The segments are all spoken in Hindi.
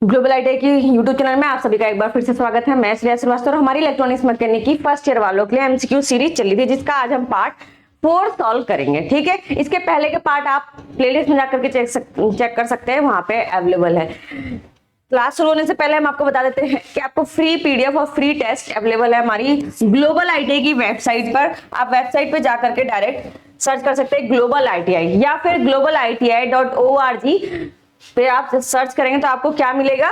ग्लोबल आईटी की यूट्यूब चैनल में आप सभी का एक बार फिर से स्वागत है। मैं श्रेया श्रीवास्तव और हमारी इलेक्ट्रॉनिक्स मैकेनिक की फर्स्ट ईयर वालों के लिए एमसीक्यू सीरीज चली थी, जिसका आज हम पार्ट 4 सॉल्व करेंगे। ठीक है, इसके पहले के पार्ट आप प्लेलिस्ट में जाकर के चेक कर सकते हैं, वहां पे अवेलेबल है। क्लास शुरू होने से पहले हम आपको बता देते हैं कि आपको फ्री पीडीएफ और फ्री टेस्ट अवेलेबल है हमारी ग्लोबल आईटीआई की वेबसाइट पर। आप वेबसाइट पे जाकर के डायरेक्ट सर्च कर सकते हैं ग्लोबल आईटीआई, या फिर globaliti.org पे आप सर्च करेंगे तो आपको क्या मिलेगा,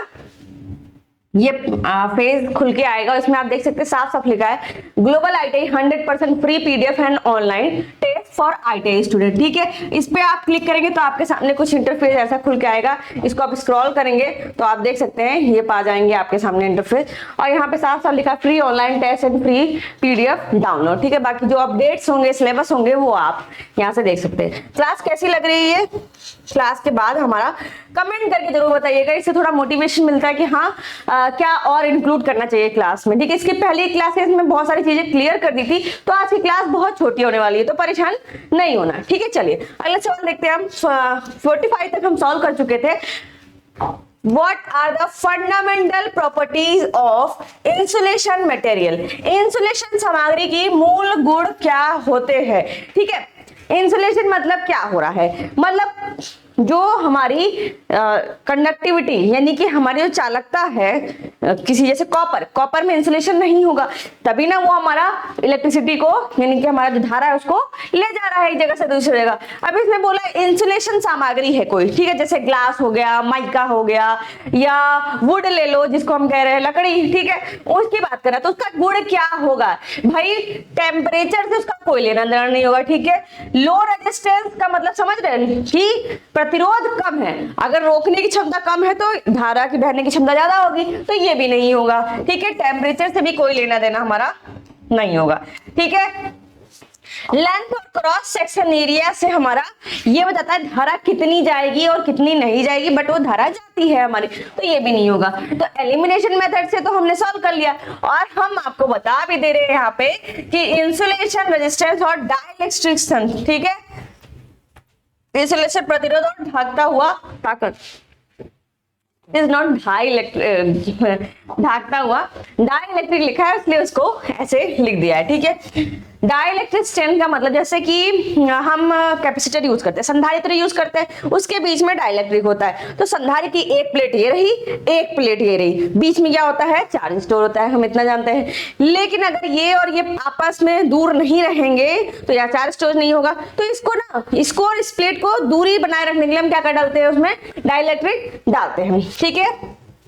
ये पेज खुल के आएगा। इसमें आप देख सकते हैं साफ साफ लिखा है global ITI 100% free PDF and online test for ITI student. ठीक है, इस पे आप क्लिक करेंगे तो आपके सामने कुछ इंटरफेस ऐसा खुल के आएगा। इसको आप स्क्रॉल करेंगे तो आप देख सकते हैं ये पा जाएंगे आपके सामने इंटरफेस, और यहाँ पे साफ साफ लिखा free online test and free PDF download. ठीक है, बाकी जो अपडेट्स होंगे, सिलेबस होंगे, वो आप यहाँ से देख सकते हैं। क्लास कैसी लग रही है, क्लास के बाद हमारा कमेंट करके जरूर बताइएगा, इससे थोड़ा मोटिवेशन मिलता है कि हाँ क्या और इंक्लूड करना चाहिए क्लास में। ठीक है, इसकी पहली क्लासेस में बहुत सारी चीजें क्लियर कर दी थी, तो आज की क्लास बहुत छोटी होने वाली है, तो परेशान नहीं होना। ठीक है, चलिए अगला सवाल देखते हैं। हम 45 तक हम सॉल्व कर चुके थे। What are the fundamental properties of insulation material? Insulation सामग्री की मूल गुण क्या होते हैं? ठीक है, इंसुलेशन मतलब क्या हो रहा है, मतलब जो हमारी कंडक्टिविटी यानी कि हमारी जो चालकता है, किसी जैसे कॉपर में इंसुलेशन नहीं होगा, तभी ना वो हमारा इलेक्ट्रिसिटी को यानी कि हमारा जो धारा है उसको ले जा रहा है एक जगह से दूसरी जगह। अब इसमें बोला इंसुलेशन सामग्री है कोई, ठीक है, जैसे ग्लास हो गया, माइका हो गया, या वुड ले लो जिसको हम कह रहे हैं लकड़ी। ठीक है, उसकी बात कर रहा है तो उसका गुण क्या होगा भाई, टेम्परेचर से उसका कोई लेना देना नहीं होगा। ठीक है, लो रेजिस्टेंस का मतलब समझ रहे हैं कि प्रतिरोध कम है, अगर रोकने की क्षमता कम है तो धारा की बहने की क्षमता ज्यादा होगी, तो ये भी नहीं होगा। ठीक है, टेम्परेचर से भी कोई लेना देना हमारा नहीं होगा। ठीक है, लेंथ और क्रॉस सेक्शन एरिया से हमारा ये बताता है धारा कितनी जाएगी और कितनी नहीं जाएगी, बट वो धारा जाती है हमारी, तो ये भी नहीं होगा। तो एलिमिनेशन मेथड से तो हमने सॉल्व कर लिया, और हम आपको बता भी दे रहे हैं यहाँ पे कि इंसुलेशन, रेजिस्टेंस और डाइलेक्ट्रिक्स, ठीक है, इंसुलेशन प्रतिरोध और ढकता हुआ ताकत इज नॉट ढाकता हुआ, डाइलेक्ट्रिक लिखा है इसलिए उसको ऐसे लिख दिया है। ठीक है, डाइलेक्ट्रिक स्ट्रेंथ का मतलब जैसे कि हम कैपेसिटर यूज करते हैं, संधारित्र यूज करते हैं, उसके बीच में डाइलेक्ट्रिक होता है, तो संधारित्र की एक प्लेट ये रही, एक प्लेट ये रही, बीच में क्या होता है, चार्ज स्टोर होता है, हम इतना जानते हैं। लेकिन अगर ये और ये आपस में दूर नहीं रहेंगे तो या चार्ज स्टोर नहीं होगा, तो इसको और इस प्लेट को दूरी बनाए रखने के लिए हम क्या कर डालते हैं, उसमें डाइलेक्ट्रिक डालते हैं। ठीक है,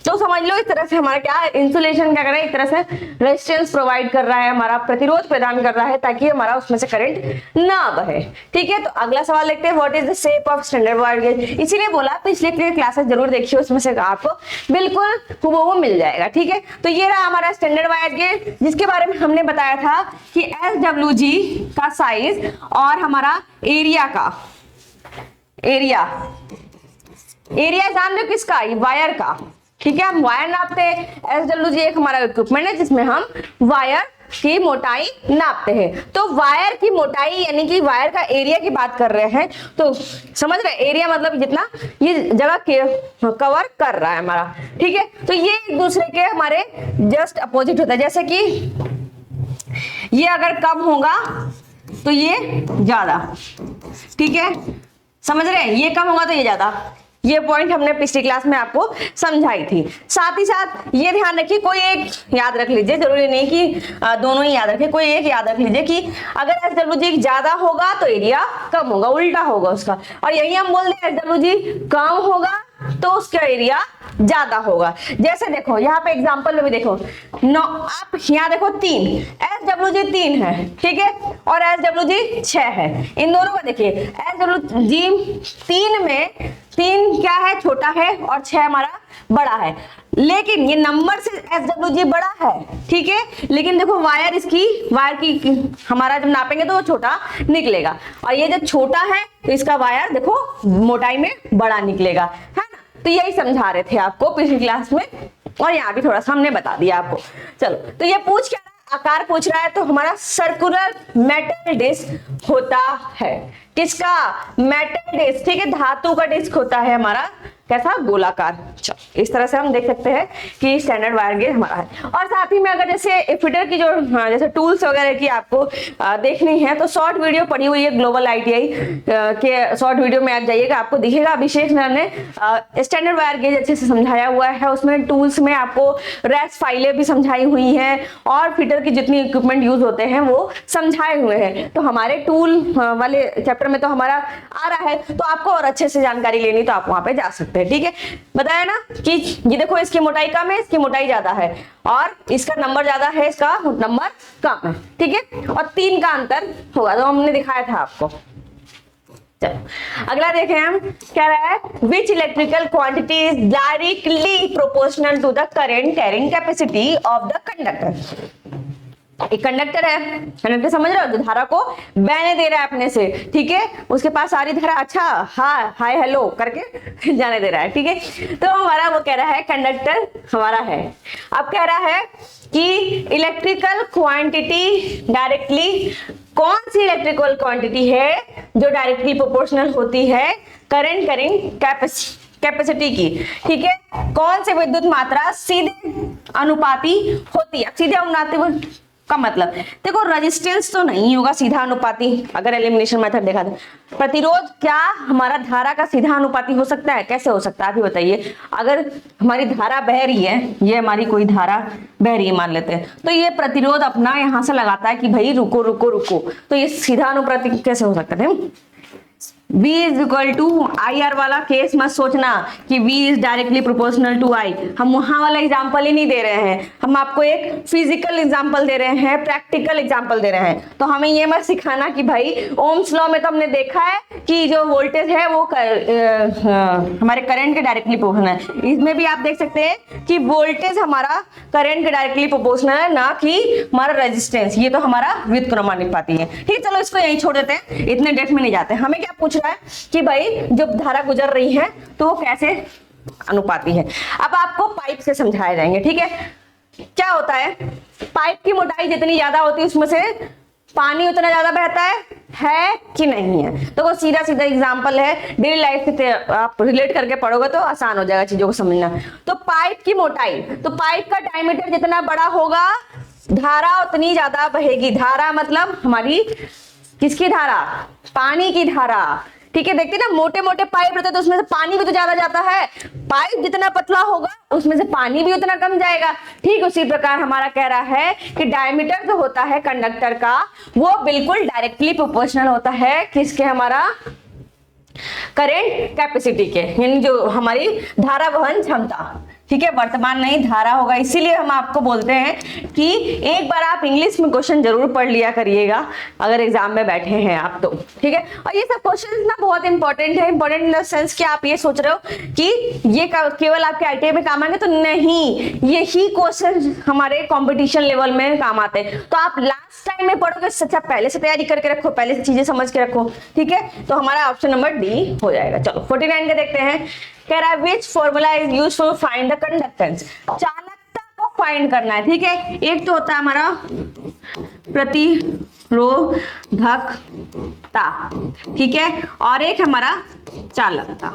तो समझ लो इस तरह से हमारा क्या इंसुलेशन क्या कर रहा है, एक तरह से रेजिस्टेंस प्रोवाइड कर रहा है, हमारा प्रतिरोध प्रदान कर रहा है ताकि हमारा उसमें से करंट ना बहे। ठीक है, तो अगला सवाल देखते हैं, what is the shape of standard wire gauge. इसीलिए बोला पिछले क्लासेस जरूर देखिए, उसमें से आपको बिल्कुल वो मिल जाएगा। ठीक है, तो ये रहा हमारा स्टैंडर्ड वायर गेज, जिसके बारे में हमने बताया था कि SWG का साइज और हमारा एरिया का एरिया जान लो किसका, वायर का। ठीक है, हम वायर नापते हैं, SWG एक हमारा इक्विपमेंट है जिसमें हम वायर की मोटाई नापते हैं। तो वायर की मोटाई यानी कि वायर का एरिया की बात कर रहे हैं, तो समझ रहे, एरिया मतलब जितना ये जगह कवर कर रहा है हमारा। ठीक है, तो ये एक दूसरे के हमारे जस्ट अपोजिट होता है, जैसे कि ये अगर कम होगा तो ये ज्यादा। ठीक है, समझ रहे हैं, ये कम होगा तो ये ज्यादा। ये पॉइंट हमने पिछली क्लास में आपको समझाई थी। साथ ही साथ ये ध्यान रखिए, कोई एक याद रख लीजिए, जरूरी नहीं कि दोनों ही याद रखें, कोई एक याद रख लीजिए कि अगर SWG ज्यादा होगा तो एरिया कम होगा, उल्टा होगा उसका, और यही हम बोल दें SWG कम होगा तो उसका एरिया ज्यादा होगा। जैसे देखो यहाँ पे एग्जांपल में भी देखो, आप यहाँ देखो 3 SWG 3 है, ठीक है, और SWG 6 है। इन दोनों को देखिए, SWG 3 में 3 क्या है, छोटा है, और 6 हमारा बड़ा है, लेकिन ये नंबर से SWG बड़ा है। ठीक है, लेकिन देखो वायर की हमारा जब नापेंगे तो वो छोटा निकलेगा, और ये जब छोटा है तो इसका वायर देखो मोटाई में बड़ा निकलेगा, है ना। तो यही समझा रहे थे आपको पिछली क्लास में, और यहाँ भी थोड़ा सा हमने बता दिया आपको। चलो, तो ये पूछ क्या रहा, आकार पूछ रहा है, तो हमारा सर्कुलर मेटल डिस्क होता है। किसका, मेटल डिस्क। ठीक है, धातु का डिस्क होता है हमारा, कैसा, गोलाकार। चलो इस तरह से हम देख सकते हैं कि स्टैंडर्ड वायर गेज हमारा है। और साथ ही में अगर जैसे फिटर की जो जैसे टूल्स वगैरह की आपको देखनी है तो शॉर्ट वीडियो पड़ी हुई है ग्लोबल ITI के शॉर्ट वीडियो में आप जाइएगा, आपको दिखेगा अभिषेक सर ने स्टैंडर्ड वायर गेज अच्छे से समझाया हुआ है। उसमें टूल्स में आपको रेस फाइलें भी समझाई हुई हैं और फिटर की जितनी इक्विपमेंट यूज होते हैं वो समझाए हुए हैं। तो हमारे टूल वाले चैप्टर में तो हमारा आ रहा है, तो आपको और अच्छे से जानकारी लेनी तो आप वहां पे जा सकते हैं। ठीक है, बताया ना कि ये देखो इसकी मोटाई कम है, इसकी मोटाई ज्यादा है, और इसका नंबर ज्यादा है, इसका नंबर कम है। ठीक है, और 3 का अंतर होगा, तो हमने दिखाया था आपको। अगला देखें हम, क्या रहा है, which electrical quantity is directly proportional to the current carrying capacity of the conductor. एक कंडक्टर है, कंडक्टर समझ रहे हो, जो धारा को बहने दे रहा है अपने से, ठीक है, उसके पास सारी धारा अच्छा हाय हेलो करके जाने दे रहा है। ठीक है, तो हमारा वो कह रहा है कंडक्टर हमारा है। अब कह रहा है कि इलेक्ट्रिकल क्वांटिटी डायरेक्टली, कौन सी इलेक्ट्रिकल क्वांटिटी है जो डायरेक्टली प्रोपोर्शनल होती है करंट कैरिंग कैपेसिटी की। ठीक है, कौन से विद्युत मात्रा सीधे अनुपाती होती है। सीधे अनुपाती का मतलब देखो रेजिस्टेंस तो नहीं होगा सीधा अनुपाती, अगर एलिमिनेशन मेथड देखा तो। प्रतिरोध क्या हमारा धारा का सीधा अनुपाती हो सकता है? कैसे हो सकता है आप ही बताइए। अगर हमारी धारा बह रही है, ये हमारी कोई धारा बह रही है मान लेते हैं, तो ये प्रतिरोध अपना यहां से लगाता है कि भाई रुको रुको रुको, तो ये सीधा अनुपाती कैसे हो सकता है? V is equal to IR वाला केस मत सोचना कि V is directly proportional to I। हम वहां वाला एग्जांपल ही नहीं दे रहे हैं, हम आपको एक फिजिकल एग्जांपल दे रहे हैं, प्रैक्टिकल एग्जांपल दे रहे हैं। तो हमें ये मत सिखाना कि भाई ओम्स लॉ में तो हमने देखा है कि जो वोल्टेज है वो हमारे करंट के डायरेक्टली प्रोपोर्शनल है। इसमें भी आप देख सकते हैं कि वोल्टेज हमारा करंट के डायरेक्टली प्रोपोर्शनल है, ना कि हमारा रेजिस्टेंस। ये तो हमारा व्युत्क्रमानुपाती है। ठीक, चलो इसको यहीं छोड़ देते हैं, इतने डेप्थ में नहीं जाते। हमें क्या पूछ रहा है कि भाई जब धारा गुजर रही है तो वो कैसे अनुपाती है। अब आपको पाइप से समझाए जाएंगे। ठीक है, क्या होता है, पाइप की मोटाई जितनी ज्यादा होती है उसमें से पानी उतना ज्यादा बहता है कि नहीं है। तो वो सीधा सीधा एग्जांपल है, डेली लाइफ से आप रिलेट करके पढ़ोगे तो आसान हो जाएगा चीजों को समझना। तो पाइप की मोटाई, तो पाइप का डायमीटर जितना बड़ा होगा धारा उतनी ज्यादा बहेगी। धारा मतलब हमारी किसकी धारा? पानी की धारा। ठीक है, देखते ना मोटे मोटे पाइप रहते हैं तो उसमें से पानी भी तो ज्यादा जाता है। पाइप जितना पतला होगा उसमें से पानी भी उतना कम जाएगा। ठीक उसी प्रकार हमारा कह रहा है कि डायमीटर जो होता है कंडक्टर का वो बिल्कुल डायरेक्टली प्रोपोर्शनल होता है किसके? हमारा करंट कैपेसिटी के, यानी जो हमारी धारा वहन क्षमता। ठीक है, वर्तमान नहीं धारा होगा। इसीलिए हम आपको बोलते हैं कि एक बार आप इंग्लिश में क्वेश्चन जरूर पढ़ लिया करिएगा अगर एग्जाम में बैठे हैं आप तो। ठीक है, और ये सब क्वेश्चन ना बहुत इंपॉर्टेंट है। इंपॉर्टेंट इन द सेंस कि आप ये सोच रहे हो कि ये केवल आपके ITI में काम आएंगे, तो नहीं, यही क्वेश्चन हमारे कॉम्पिटिशन लेवल में काम आते हैं। तो आप लास्ट टाइम में पढ़ोगे, अच्छा पहले से तैयारी करके रखो, पहले से चीजें समझ के रखो। ठीक है, तो हमारा ऑप्शन नंबर डी हो जाएगा। चलो 49 का देखते हैं, कह रहा है which formula is used to find the conductance. चालकता को फाइंड करना है। ठीक है, एक तो होता है हमारा प्रतिरोधकता, ठीक है, और एक हमारा चालकता।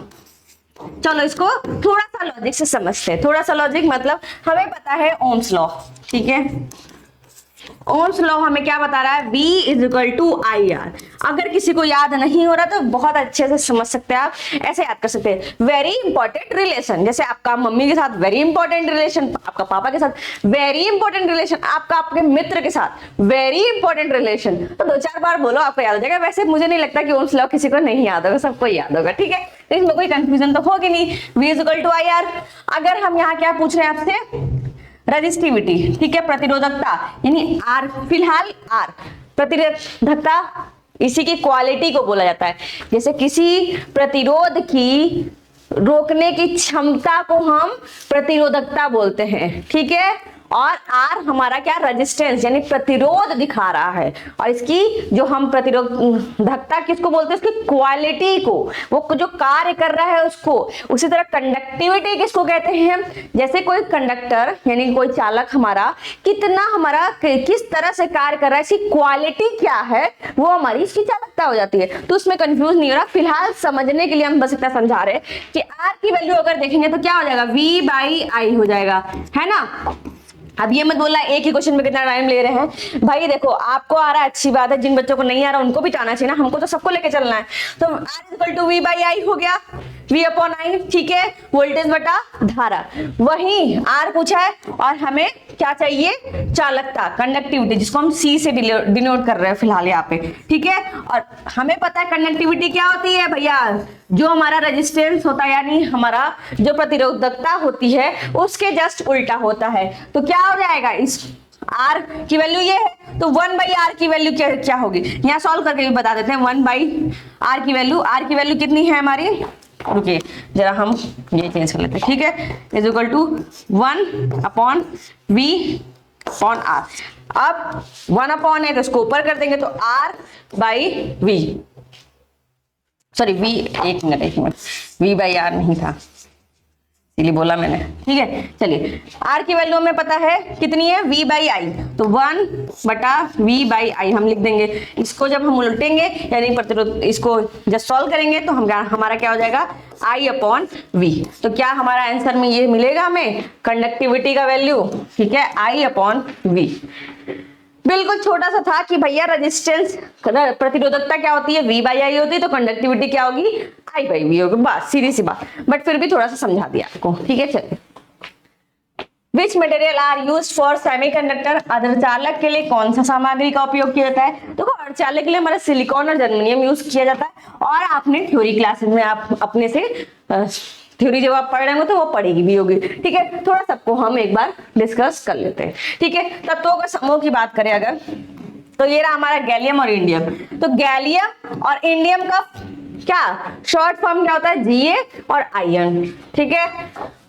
चलो इसको थोड़ा सा लॉजिक से समझते हैं। थोड़ा सा लॉजिक मतलब हमें पता है ओम्स लॉ। ठीक है, ओम्स लॉ हमें क्या बता रहा है? V is equal to IR। अगर किसी को याद नहीं हो रहा तो बहुत अच्छे से समझ सकते हैं आप, ऐसे याद कर सकते हैं। वेरी इंपॉर्टेंट रिलेशन, जैसे आपका मम्मी के साथ वेरी इंपॉर्टेंट रिलेशन, आपका पापा के साथ वेरी इंपॉर्टेंट रिलेशन, आपका आपके मित्र के साथ वेरी इंपॉर्टेंट रिलेशन। तो 2-4 बार बोलो आपको याद हो जाएगा। वैसे मुझे नहीं लगता कि ओम्स लॉ किसी को नहीं याद होगा, सबको याद होगा। ठीक है, तो इसमें कोई कंफ्यूजन तो होगी नहीं। V is equal to IR। अगर हम यहाँ क्या पूछ रहे हैं आपसे? रेजिस्टिविटी। ठीक है, प्रतिरोधकता यानी R, फिलहाल R प्रतिरोधकता, इसी की क्वालिटी को बोला जाता है। जैसे किसी प्रतिरोध की रोकने की क्षमता को हम प्रतिरोधकता बोलते हैं। ठीक है, और आर हमारा क्या, रेजिस्टेंस यानी प्रतिरोध दिखा रहा है। और इसकी जो हम प्रतिरोधकता किसको बोलते हैं, उसकी क्वालिटी को, वो जो कार्य कर रहा है उसको। उसी तरह कंडक्टिविटी किसको कहते हैं, जैसे कोई कंडक्टर यानी कोई चालक हमारा कितना हमारा किस तरह से कार्य कर रहा है, इसकी क्वालिटी क्या है, वो हमारी इसकी चालकता हो जाती है। तो उसमें कंफ्यूज नहीं हो रहा, फिलहाल समझने के लिए हम बस इतना समझा रहे हैं कि आर की वैल्यू अगर देखेंगे तो क्या हो जाएगा, V बाई आई हो जाएगा, है ना। अब ये मत बोला एक ही क्वेश्चन में कितना टाइम ले रहे हैं भाई, देखो आपको आ रहा है अच्छी बात है, जिन बच्चों को नहीं आ रहा उनको भी आना चाहिए ना, हमको तो सबको लेके चलना है। तो R equal to V by I हो गया, V अपॉन आई, ठीक है, वोल्टेज बटा धारा। वही R पूछा है और हमें क्या चाहिए, चालकता, कंडक्टिविटी, जिसको हम C से डिनोट कर रहे हैं फिलहाल यहाँ पे, ठीक है। और हमें पता है कंडक्टिविटी क्या होती है भैया, जो हमारा रेजिस्टेंस होता है यानी हमारा जो प्रतिरोधकता होती है उसके जस्ट उल्टा होता है। तो क्या हो जाएगा, इस R की वैल्यू ये है, तो 1 बाई आर की वैल्यू क्या होगी, यहाँ सॉल्व करके भी बता देते हैं। 1 बाई आर की वैल्यू कितनी है हमारी, रुकिए जरा हम ये चेंज कर लेते हैं, ठीक है, is equal to 1 upon V upon R. अब 1 अपॉन है तो इसको ऊपर कर देंगे तो R by V, sorry V, एक मिनट, V बाई आर नहीं था इसलिए बोला मैंने, ठीक है। चलिए R की वैल्यू हमें पता है कितनी है, V बाई आई, तो 1 बटा V बाई आई हम लिख देंगे। इसको जब हम उल्टेंगे यानी प्रतिरोध, इसको जब सॉल्व करेंगे तो हमारा क्या हो जाएगा, I अपॉन V। तो क्या हमारा आंसर में ये मिलेगा हमें, कंडक्टिविटी का वैल्यू, ठीक है, I अपॉन V। बिल्कुल छोटा सा था कि भैया रेजिस्टेंस, प्रतिरोधकता क्या होती है, V बाई आई होती है, तो कंडक्टिविटी क्या होगी, I बाई V होगी, बस सीधी सी बात, बट फिर भी थोड़ा सा समझा दिया आपको, ठीक है। चलिए, which material are used for semiconductor, अर्धचालक के लिए कौन सा सामग्री का उपयोग किया जाता है। देखो अर्धचालक के लिए हमारा सिलिकॉन और जर्मेनियम यूज किया जाता है, और आपने थ्योरी क्लासेस में आप अपने से थ्योरी जब आप पढ़ रहे हो तो वो पढ़ेगी भी होगी, ठीक है। थोड़ा सबको हम एक बार डिस्कस कर लेते हैं, ठीक है। तत्वों का समूह की बात करें अगर, तो ये रहा हमारा गैलियम और इंडियम। तो गैलियम और इंडियम का क्या शॉर्ट फॉर्म क्या होता है, Ga और आयन, ठीक है।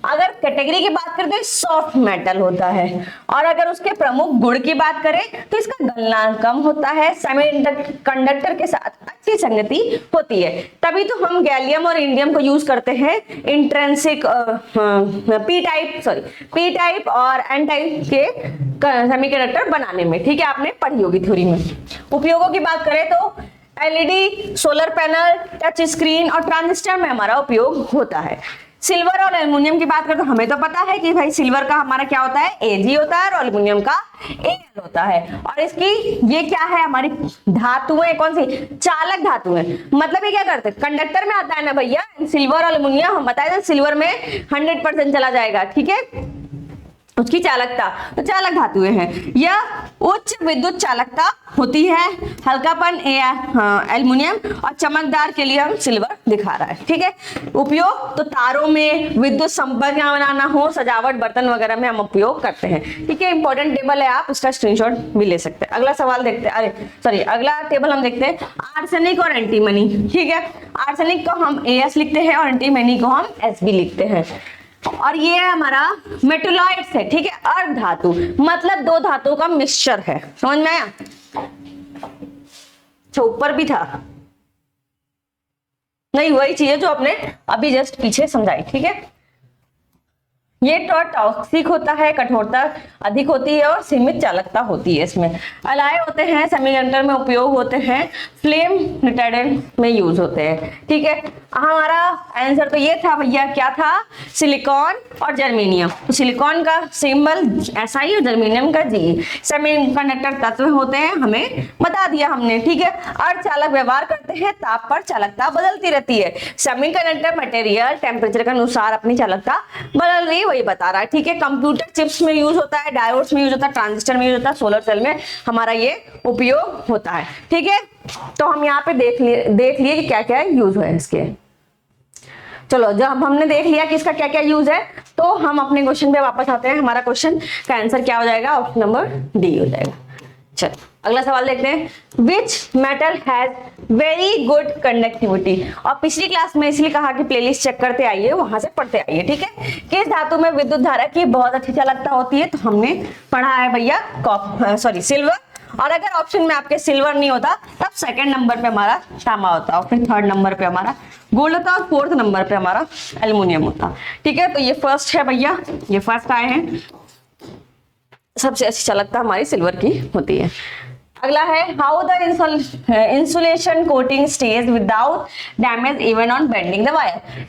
अगर कैटेगरी की बात करें तो सॉफ्ट मेटल होता है, और अगर उसके प्रमुख गुण की बात करें तो इसका गलनांक कम होता है, सेमीकंडक्टर के साथ अच्छी संगति होती है। तभी तो हम गैलियम और इंडियम को यूज करते हैं इंट्रिंसिक पी टाइप और एन टाइप के सेमीकंडक्टर बनाने में, ठीक है, आपने पढ़ी होगी थ्योरी में। उपयोगों की बात करें तो LED, solar panel, touch screen और ट्रांजिस्टर में हमारा उपयोग होता है। सिल्वर और एल्युमिनियम की बात करें तो हमें तो पता है कि भाई सिल्वर का हमारा क्या होता है, Ag होता है, और एल्युमिनियम का Al होता है। और इसकी ये क्या है, हमारी धातुएं कौन सी, चालक धातुएं, मतलब ये क्या करते हैं, कंडक्टर में आता है ना भैया सिल्वर और एल्युमिनियम, हम बताए सिल्वर में 100% चला जाएगा, ठीक है, उसकी चालकता, तो चालक धातुएं हैं। यह उच्च विद्युत चालकता होती है, हल्कापन एल्युमिनियम, और चमकदार के लिए हम सिल्वर दिखा रहा है, ठीक है। उपयोग तो तारों में विद्युत संपर्क बनाना हो, सजावट, बर्तन वगैरह में हम उपयोग करते हैं, ठीक है। इंपॉर्टेंट टेबल है, आप उसका स्क्रीनशॉट भी ले सकते हैं। अगला सवाल देखते हैं, अरे सॉरी अगला टेबल हम देखते हैं आर्सेनिक और एंटीमनी, ठीक है। आर्सेनिक को हम As लिखते हैं और एंटीमनी को हम Sb लिखते हैं। और ये हमारा मेटलॉइड्स है, ठीक है, अर्ध धातु, मतलब दो धातुओं का मिक्सचर है, समझ में आया। ऊपर भी था, नहीं वही चीज है जो आपने अभी जस्ट पीछे समझाई, ठीक है। ये टॉक्सिक होता है, कठोरता अधिक होती है और सीमित चालकता होती है। इसमें अलाय होते हैं, सेमीकंडक्टर में उपयोग होते हैं, फ्लेम रिटार्डेंट में यूज होते हैं, ठीक है। हमारा आंसर तो ये था भैया, क्या था, सिलिकॉन और जर्मेनियम। तो सिलिकॉन का सिंबल SI और जर्मेनियम का Ge। सेमीकंडक्टर तत्व होते हैं, हमें बता दिया हमने, ठीक है। अर्धचालक व्यवहार करते हैं, ताप पर चालकता बदलती रहती है। सेमीकंडक्टर मटेरियल टेम्परेचर के अनुसार अपनी चालकता बदल रही है, वही बता रहा है, ठीक है। कंप्यूटर चिप्स में यूज होता है, डायोड्स में यूज होता है, ट्रांजिस्टर में यूज होता है, सोलर सेल में हमारा ये उपयोग होता है, ठीक है। तो हम यहाँ पे देख लिए कि क्या क्या यूज है इसके। चलो जब हमने देख लिया कि इसका क्या क्या यूज है, तो हम अपने क्वेश्चन पे वापस आते हैं। हमारा क्वेश्चन का आंसर क्या हो जाएगा, ऑप्शन नंबर डी हो जाएगा। चल अगला सवाल देखते हैं। Which metal has very good conductivity. और पिछली क्लास में इसलिए कहा कि प्लेलिस्ट चेक करते आइए, वहां से पढ़ते आइए, ठीक है। किस धातु में विद्युत धारा की बहुत अच्छी चालकता होती है, तो हमने पढ़ा है भैया सिल्वर। और अगर ऑप्शन में आपके सिल्वर नहीं होता तब सेकंड नंबर पे हमारा तांबा होता और फिर थर्ड नंबर पे हमारा गोल्ड होता और फोर्थ नंबर पे हमारा एल्युमिनियम होता, ठीक है। तो ये फर्स्ट है भैया, ये फर्स्ट आए हैं, सबसे अच्छी चालकता हमारी सिल्वर की होती है। अगला है how the insulation coating stage without damage even on bending the wire.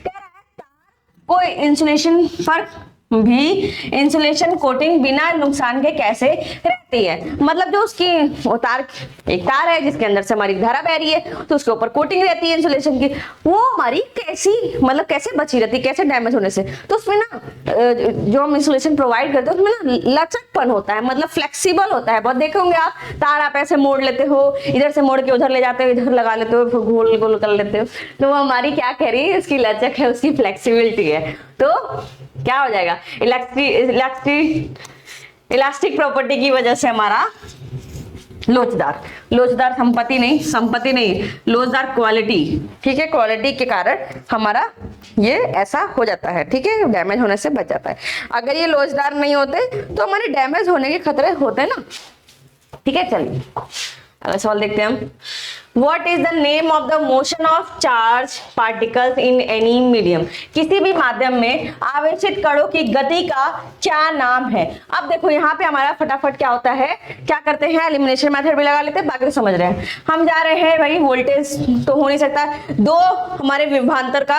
कोई इंसुलेशन पर भी इंसुलेशन कोटिंग बिना नुकसान के कैसे रहती है। मतलब जो उसकी वो तार, एक तार है जिसके अंदर से हमारी धारा बह रही है, तो उसके ऊपर कोटिंग रहती है इंसुलेशन की, वो हमारी कैसी मतलब कैसे बची रहती है, कैसे डैमेज होने से। तो उसमें ना जो हम इंसुलेशन प्रोवाइड करते हैं उसमें ना लचकपन होता है, मतलब फ्लेक्सिबल होता है बहुत। देखे होंगे आप, तार आप ऐसे मोड़ लेते हो, इधर से मोड़ के उधर ले जाते हो, इधर लगा लेते हो, फिर गोल गोल कर लेते हो। तो वो हमारी क्या कह रही है, उसकी लचक है, उसकी फ्लेक्सिबिलिटी है। तो क्या हो जाएगा, इलास्टिक प्रॉपर्टी की वजह से हमारा लोचदार संपत्ति नहीं लोचदार क्वालिटी, ठीक है, क्वालिटी के कारण हमारा ये ऐसा हो जाता है, ठीक है, डैमेज होने से बच जाता है। अगर ये लोचदार नहीं होते तो हमारे डैमेज होने के खतरे होते हैं ना, ठीक है। चलिए अगला सवाल देखते हैं हम। What is the name of the motion of charged particles in any medium? किसी भी माध्यम में आवेशित कणों की गति का क्या नाम है। अब देखो यहाँ पे हमारा फटाफट क्या होता है, क्या करते हैं, एलिमिनेशन मेथड भी लगा लेते हैं, बाकी तो समझ रहे हैं। हम जा रहे हैं भाई, वोल्टेज तो हो नहीं सकता, दो हमारे विभवांतर का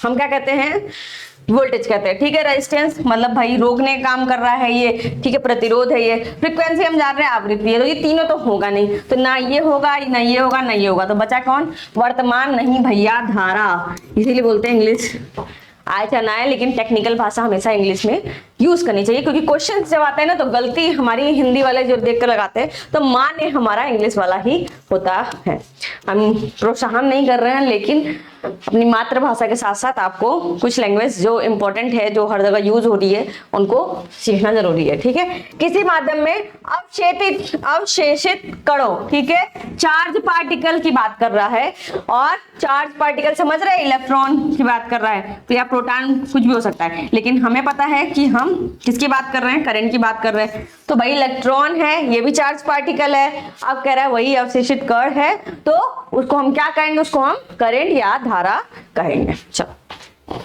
हम क्या कहते हैं, वोल्टेज कहते हैं, ठीक है। रेजिस्टेंस मतलब भाई रोकने का काम कर रहा है ये, ठीक है, प्रतिरोध है ये। फ्रीक्वेंसी हम जान रहे हैं आवृत्ति है, तो ये तीनों तो होगा नहीं, तो ना ये होगा ना ये होगा ना ये होगा, तो बचा कौन, वर्तमान नहीं भैया, धारा। इसीलिए बोलते हैं इंग्लिश आए चाहे ना आए, लेकिन टेक्निकल भाषा हमेशा इंग्लिश में यूज करनी चाहिए, क्योंकि क्वेश्चन जब आते हैं ना तो गलती हमारी हिंदी वाले जो देख कर लगाते हैं, तो मान्य हमारा इंग्लिश वाला ही होता है। हम प्रोत्साहन नहीं कर रहे हैं, लेकिन अपनी मातृभाषा के साथ साथ आपको कुछ लैंग्वेज जो इंपॉर्टेंट है, जो हर जगह यूज हो रही है, उनको सीखना जरूरी है, ठीक है। किसी माध्यम में अवशेषित कणों, ठीक है, चार्ज पार्टिकल की बात कर रहा है, और चार्ज पार्टिकल समझ रहे हैं, इलेक्ट्रॉन की बात कर रहा है, तो या प्रोटॉन कुछ भी हो सकता है, लेकिन हमें पता है कि हम किसकी बात कर रहे हैं, करंट की बात कर रहे हैं। तो भाई इलेक्ट्रॉन है, ये भी चार्ज पार्टिकल है। अब कह रहा है वही अवशेषित कण है, तो उसको हम क्या कहेंगे, उसको हम करंट या धारा कहेंगे। चलो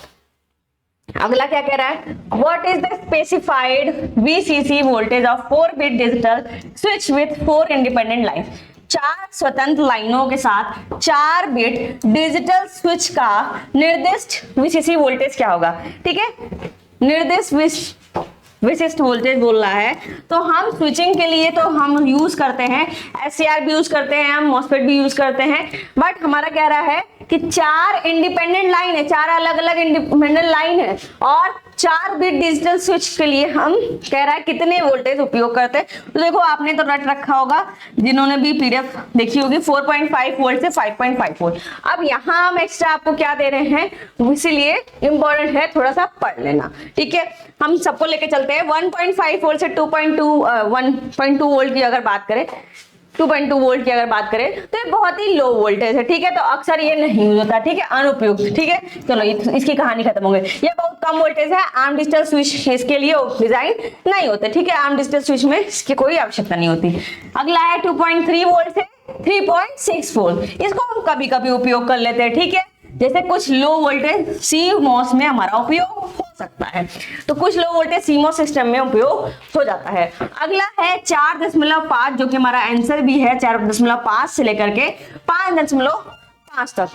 अगला क्या कह रहा है, what is the specified VCC voltage of 4 bit digital switch with 4 independent line. 4 स्वतंत्र लाइनों के साथ 4 बिट डिजिटल स्विच का निर्दिष्ट VCC वोल्टेज क्या होगा, ठीक है। निर्दिष्ट विशिष्ट वोल्टेज बोल रहा है, तो हम स्विचिंग के लिए तो हम यूज करते हैं SCR भी यूज करते हैं, हम MOSFET भी यूज करते हैं, बट हमारा कह रहा है कि 4 इंडिपेंडेंट लाइन है, 4 अलग अलग इंडिपेंडेंट लाइन है, और 4 बिट डिजिटल स्विच के लिए हम कह रहा है कितने वोल्टेज उपयोग करते हैं। तो देखो आपने तो रट रखा होगा, जिन्होंने भी PDF देखी होगी, 4.5 वोल्ट से 5.5 वोल्ट। अब यहाँ हम एक्स्ट्रा आपको क्या दे रहे हैं, इसीलिए इंपॉर्टेंट है, थोड़ा सा पढ़ लेना, ठीक है। हम सबको लेके चलते हैं 1.5 वोल्ट से 1.2 वोल्ट की अगर बात करें, 2.2 वोल्ट की अगर बात करें, तो ये बहुत ही लो वोल्टेज है, ठीक है। तो अक्सर ये नहीं होता, ठीक है, अनुपयुक्त, ठीक है। चलो इसकी कहानी खत्म हो गई। ये बहुत कम वोल्टेज है, आर्म डिजिटल स्विच इसके लिए डिजाइन नहीं होते, ठीक है। आर्म डिजिटल स्विच में इसकी कोई आवश्यकता नहीं होती। अगला है 2.3 वोल्ट से 3.6 वोल्ट, इसको हम कभी कभी उपयोग कर लेते हैं, ठीक है। जैसे कुछ लो वोल्टेज CMOS में हमारा उपयोग हो सकता है, तो कुछ लो वोल्टेज CMOS सिस्टम में उपयोग हो जाता है। अगला है 4.5, जो कि हमारा आंसर भी है, 4.5 से लेकर के 5.5 तक,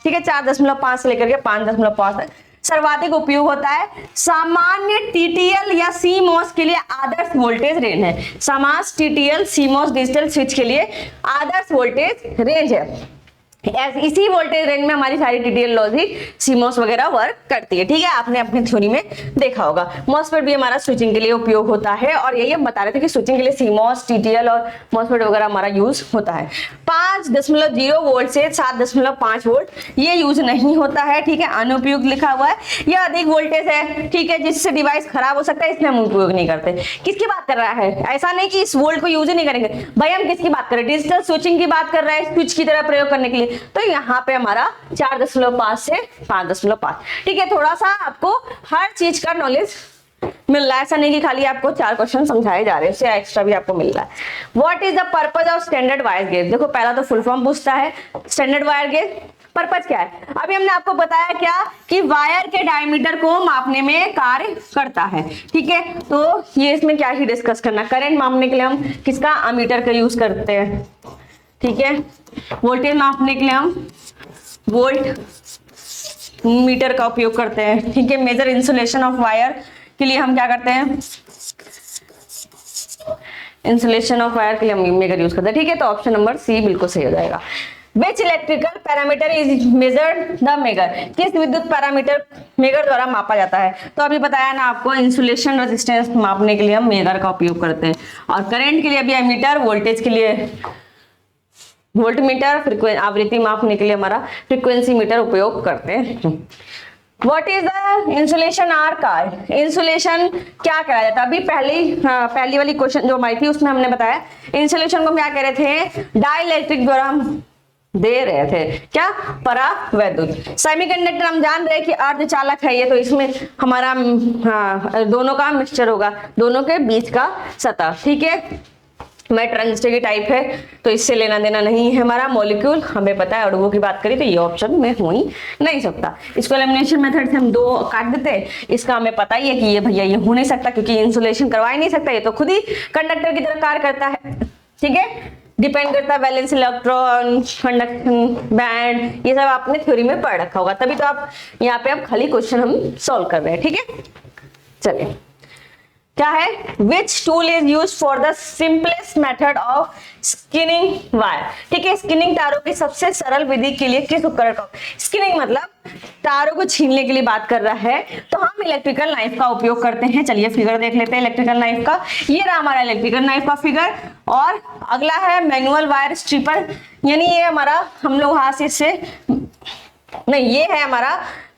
ठीक है। 4.5 से लेकर के 5.5 तक सर्वाधिक उपयोग होता है। सामान्य TTL या CMOS के लिए आदर्श वोल्टेज रेंज है। सामान्य TTL CMOS डिजिटल स्विच के लिए आदर्श वोल्टेज रेंज है इसी वोल्टेज रेंज में हमारी सारी टीटीएल लॉजिक सीमॉस वगैरह वर्क करती है। ठीक है, आपने अपने थ्योरी में देखा होगा। मॉसफेट भी हमारा स्विचिंग के लिए उपयोग होता है, और यही हम बता रहे थे कि स्विचिंग के लिए सीमॉस, टीटीएल और मॉसफेट वगैरह हमारा यूज होता है। 5.0 वोल्ट से 7.5 वोल्ट ये यूज नहीं होता है। ठीक है, अनुपयुक्त लिखा हुआ है। यह अधिक वोल्टेज है, ठीक है, जिससे डिवाइस खराब हो सकता है, इसलिए हम उपयोग नहीं करते। किसकी बात कर रहा है? ऐसा नहीं कि इस वोल्ट को यूज ही नहीं करेंगे भाई, हम किसकी बात कर रहे हैं? डिजिटल स्विचिंग की बात कर रहे हैं, स्विच की तरह प्रयोग करने के लिए। तो यहाँ पे हमारा 4.5 से 5.5। ठीक है, थोड़ा सा आपको हर चीज का नॉलेज मिल रहा है, ऐसा नहीं कि खाली आपको 4 क्वेश्चन समझाए जा रहे हैं, उससे एक्स्ट्रा भी आपको मिल रहा है। What is the purpose of standard wire gauge? देखो पहला तो फुल फॉर्म पूछता है स्टैंडर्ड वायर गेज, पर्पज क्या है? अभी हमने आपको बताया क्या कि वायर के डायमीटर को मापने में कार्य करता है। ठीक है, तो ये इसमें क्या ही डिस्कस करना। करंट मापने के लिए हम किसका? अमीटर का यूज करते हैं। ठीक है, वोल्टेज मापने के लिए हम वोल्ट मीटर का उपयोग करते हैं। ठीक है, मेजर इंसुलेशन ऑफ वायर के लिए हम क्या करते हैं? इंसुलेशन ऑफ वायर के लिए हम मेगर यूज करते हैं। ठीक है, तो ऑप्शन नंबर सी बिल्कुल सही हो जाएगा। Which electrical parameter is measured the measure? किस विद्युत पैरामीटर मेगर द्वारा मापा जाता है? तो अभी बताया ना आपको, इंसुलेशन रेजिस्टेंस मापने के लिए हम मेगर का उपयोग करते हैं, और करंट के लिए अभी एमीटर, वोल्टेज के लिए वोल्ट मीटर, फ्रीक्वेंसी आवृत्ति मापने के लिए हमारा फ्रीक्वेंसी मीटर उपयोग करते हैं। What is the insulation R का? इंसुलेशन क्या कहा जाता है? अभी पहली वाली क्वेश्चन जो हमारी थी उसमें हमने बताया इंसुलेशन को क्या कह रहे थे? डाइलेक्ट्रिक द्वारा हम दे रहे थे क्या? परावैद्युत। सेमीकंडक्टर हम जान रहे हैं कि अर्धचालक है ये, तो इसमें हमारा दोनों का मिक्सचर होगा, दोनों के बीच का सतह। ठीक है, मैं ट्रांजिस्टर की टाइप है तो इससे लेना देना नहीं है हमारा। मॉलिक्यूल हमें पता है, अणुओं की बात करी तो ये ऑप्शन में हो ही नहीं सकता। इसको एलिमिनेशन मेथड से हम 2 काट देते हैं। इसका हमें पता ही है कि ये भैया ये हो नहीं सकता, क्योंकि इंसुलेशन करवा ही नहीं सकता, ये तो खुद ही कंडक्टर की तरह कार्य करता है। ठीक है, डिपेंड करता है वैलेंस इलेक्ट्रॉन, कंडक्शन बैंड, ये सब आपने थ्योरी में पढ़ रखा होगा, तभी तो आप यहाँ पे अब खाली क्वेश्चन हम सॉल्व कर रहे हैं। ठीक है, चलिए क्या है? विच tool is use for the simplest method of skinning wire? ठीक है, स्किनिंग तारों की सबसे सरल विधि के लिए किस उपकरण का? स्किनिंग मतलब तारों को छीनने के लिए बात कर रहा है, तो हम इलेक्ट्रिकल नाइफ का उपयोग करते हैं। चलिए फिगर देख लेते हैं इलेक्ट्रिकल नाइफ का। ये रहा हमारा इलेक्ट्रिकल नाइफ का फिगर, और अगला है मैनुअल वायर स्ट्रिपर, यानी ये हमारा हम लोग हाथ से नहीं, ये है हमारा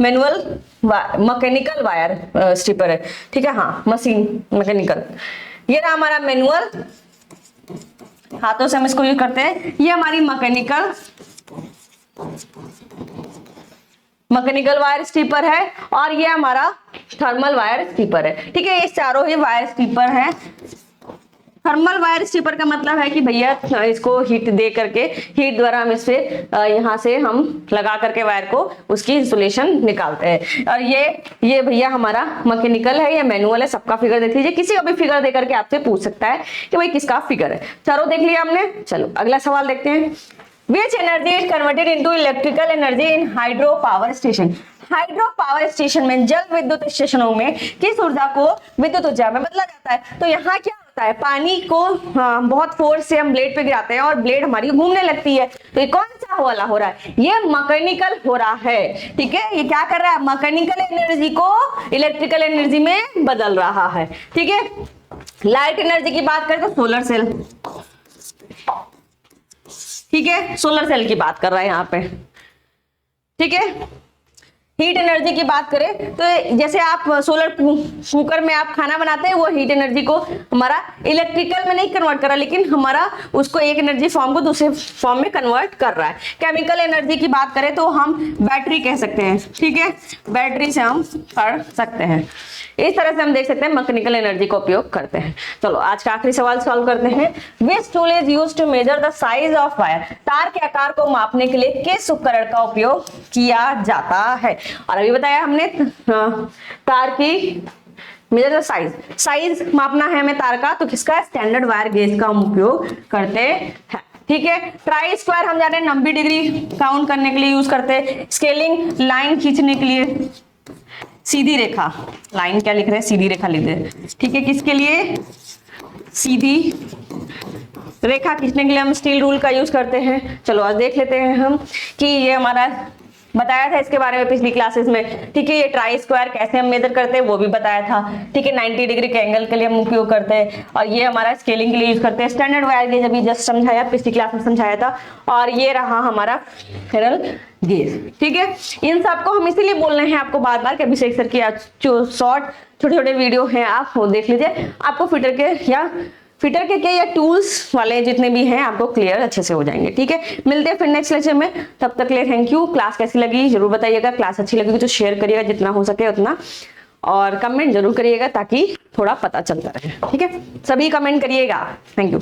मैनुअल मैकेनिकल वायर स्ट्रिपर है। ठीक है, हाँ, मशीन मैकेनिकल। ये रहा हमारा मैनुअल, हाथों से हम इसको यूज करते हैं। ये हमारी मैकेनिकल वायर स्ट्रिपर है, और ये हमारा थर्मल वायर स्ट्रिपर है। ठीक है, ये चारों ही वायर स्ट्रिपर हैं। थर्मल वायर स्ट्रिपर का मतलब है कि भैया इसको हीट दे करके, हीट द्वारा हम इससे यहाँ से हम लगा करके वायर को उसकी इंसुलेशन निकालते हैं। और ये भैया हमारा मैकेनिकल है या मैनुअल है, सबका फिगर देख लीजिए। किसी का भी फिगर दे करके आपसे पूछ सकता है कि भाई किसका फिगर है। चारों देख लिया हमने। चलो अगला सवाल देखते हैं। Which energy is converted into electrical energy in hydro power station? Hydro power station में, जल विद्युत स्टेशनों में किस ऊर्जा को विद्युत ऊर्जा में बदला जाता है? तो यहाँ क्या होता है, पानी को बहुत फोर्स से हम ब्लेड पे गिराते हैं और ब्लेड हमारी घूमने लगती है, तो ये कौन सा वाला हो रहा है? ये मैकेनिकल हो रहा है। ठीक है, ये क्या कर रहा है? मैकेनिकल एनर्जी को इलेक्ट्रिकल एनर्जी में बदल रहा है। ठीक है, लाइट एनर्जी की बात करें तो सोलर सेल, ठीक है, सोलर सेल की बात कर रहा है यहाँ पे। ठीक है, हीट एनर्जी की बात करें तो जैसे आप सोलर कुकर में आप खाना बनाते हैं, वो हीट एनर्जी को हमारा इलेक्ट्रिकल में नहीं कन्वर्ट कर रहा, लेकिन हमारा उसको एक एनर्जी फॉर्म को दूसरे फॉर्म में कन्वर्ट कर रहा है। केमिकल एनर्जी की बात करें तो हम बैटरी कह सकते हैं। ठीक है, बैटरी से हम पढ़ सकते हैं। इस तरह से हम देख सकते हैं मैकेनिकल एनर्जी का उपयोग करते हैं। चलो आज का आखिरी सवाल सॉल्व करते हैं। Which tool is used to measure the size of wire? तार के आकार को मापने के लिए किस उपकरण का उपयोग किया जाता है? और अभी बताया हमने तार की मेजर द साइज मापना है हमें तार का, तो किसका? स्टैंडर्ड वायर गेज का हम उपयोग करते हैं। ठीक है, ट्राई स्क्वायर हम जाने 90 डिग्री काउंट करने के लिए यूज करते हैं। स्केलिंग लाइन खींचने के लिए, सीधी रेखा, लाइन क्या लिख रहे हैं? सीधी रेखा लिख दे। ठीक है, किसके लिए? सीधी रेखा खींचने के लिए हम स्टील रूल का यूज करते हैं। चलो आज देख लेते हैं हम कि ये हमारा बताया था इसके बारे में पिछली क्लासेस में, ठीक है। ये ट्राई स्क्वायर कैसे हम मेजर करते हैं वो भी बताया था, ठीक है। 90 डिग्री के एंगल के लिए हम उपयोग करते हैं, और ये हमारा स्केलिंग के लिए यूज करते हैं। स्टैंडर्ड वायर गेज अभी जस्ट समझाया, पिछली क्लास में समझाया था। और ये रहा हमारा फेरल गेज, ठीक है। इन सबको हम इसीलिए बोल रहे हैं आपको बार बार कि अभिषेक सर की जो शॉर्ट छोटे छोटे वीडियो हैं आप वो देख लीजिए, आपको फिटर के या टूल्स वाले जितने भी हैं आपको क्लियर अच्छे से हो जाएंगे, ठीक है। मिलते हैं फिर नेक्स्ट लेक्चर में, तब तक के लिए थैंक यू। क्लास कैसी लगी जरूर बताइएगा, क्लास अच्छी लगेगी तो शेयर करिएगा जितना हो सके उतना, और कमेंट जरूर करिएगा ताकि थोड़ा पता चलता रहे, ठीक है। सभी कमेंट करिएगा। Thank you.